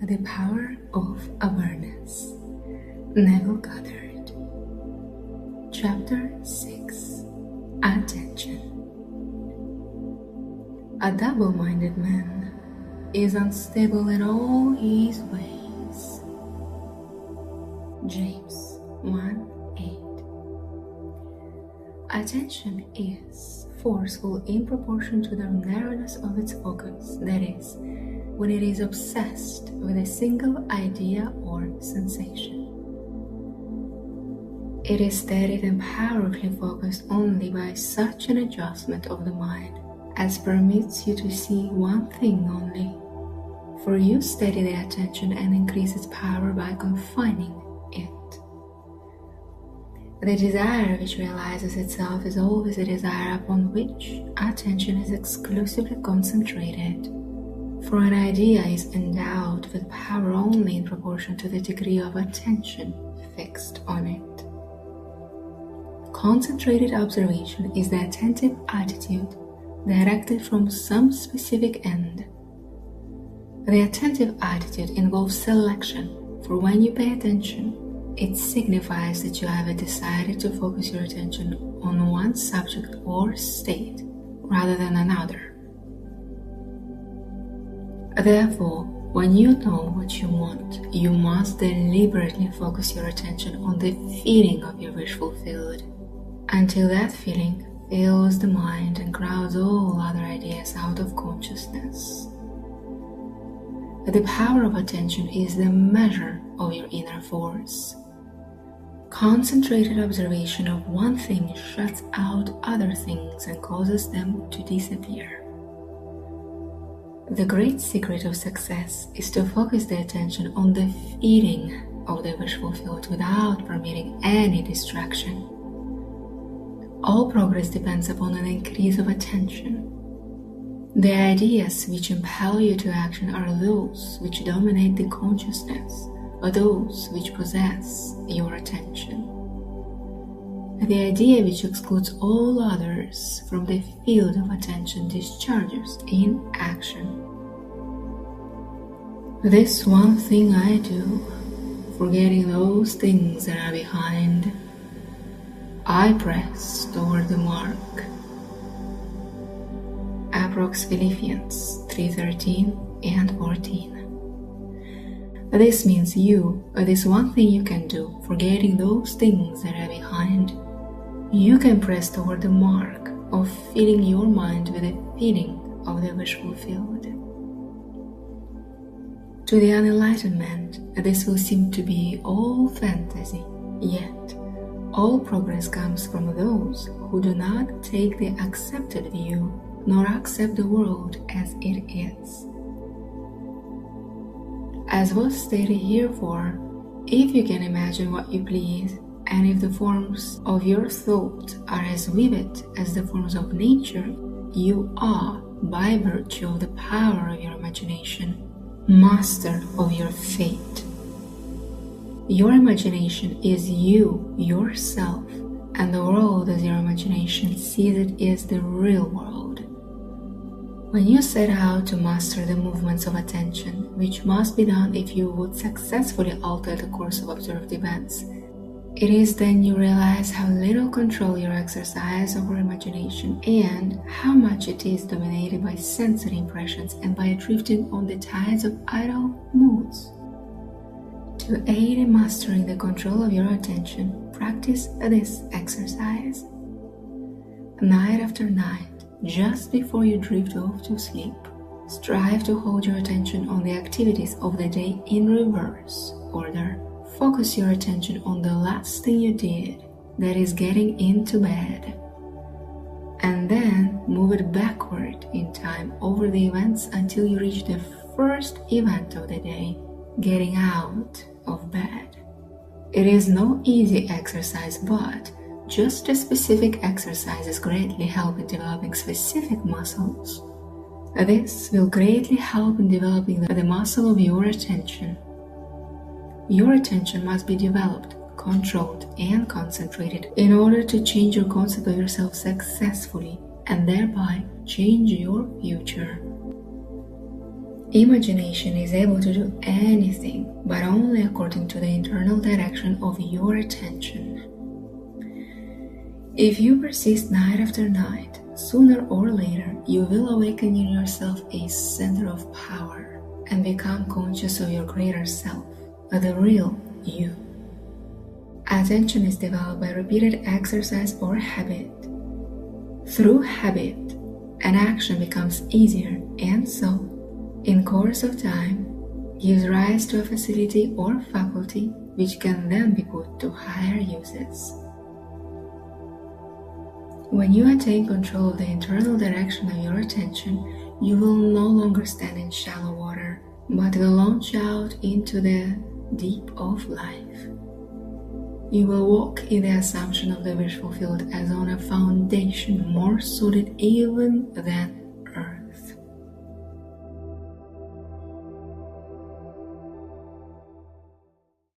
The Power of Awareness. Neville Goddard. Chapter 6. Attention. A double-minded man is unstable in all his ways. James 1:8. Attention is forceful in proportion to the narrowness of its focus, that is, when it is obsessed with a single idea or sensation. It is steadied and powerfully focused only by such an adjustment of the mind as permits you to see one thing only. For you steady the attention and increase its power by confining it. The desire which realizes itself is always a desire upon which attention is exclusively concentrated. For an idea is endowed with power only in proportion to the degree of attention fixed on it. Concentrated observation is the attentive attitude directed from some specific end. The attentive attitude involves selection, for when you pay attention, it signifies that you have decided to focus your attention on one subject or state rather than another. Therefore, when you know what you want, you must deliberately focus your attention on the feeling of your wish fulfilled, until that feeling fills the mind and crowds all other ideas out of consciousness. The power of attention is the measure of your inner force. Concentrated observation of one thing shuts out other things and causes them to disappear. The great secret of success is to focus the attention on the feeling of the wish fulfilled without permitting any distraction. All progress depends upon an increase of attention. The ideas which impel you to action are those which dominate the consciousness, or those which possess your attention. The idea which excludes all others from the field of attention discharges in action. This one thing I do, forgetting those things that are behind, I press toward the mark. Approx Philippians 3:13 and 14. This means this one thing you can do, forgetting those things that are behind. You can press toward the mark of filling your mind with the feeling of the wish fulfilled. To the unenlightened man, this will seem to be all fantasy, yet all progress comes from those who do not take the accepted view, nor accept the world as it is. As was stated herefore, if you can imagine what you please, and if the forms of your thought are as vivid as the forms of nature, you are, by virtue of the power of your imagination, master of your fate. Your imagination is you, yourself, and the world as your imagination sees it is the real world. When you set out to master the movements of attention, which must be done if you would successfully alter the course of observed events, it is then you realize how little control you exercise over imagination and how much it is dominated by sensory impressions and by drifting on the tides of idle moods. To aid in mastering the control of your attention, practice this exercise. Night after night, just before you drift off to sleep, strive to hold your attention on the activities of the day in reverse order. Focus your attention on the last thing you did, that is getting into bed, and then move it backward in time over the events until you reach the first event of the day, getting out of bed. It is no easy exercise, but just as specific exercises greatly help in developing specific muscles, this will greatly help in developing the muscle of your attention. Your attention must be developed, controlled, and concentrated in order to change your concept of yourself successfully and thereby change your future. Imagination is able to do anything, but only according to the internal direction of your attention. If you persist night after night, sooner or later you will awaken in yourself a center of power and become conscious of your greater self, the real you. Attention is developed by repeated exercise or habit. Through habit, an action becomes easier and so, in course of time, gives rise to a facility or faculty which can then be put to higher uses. When you attain control of the internal direction of your attention, you will no longer stand in shallow water, but will launch out into the deep of life. You will walk in the assumption of the visual field as on a foundation more suited even than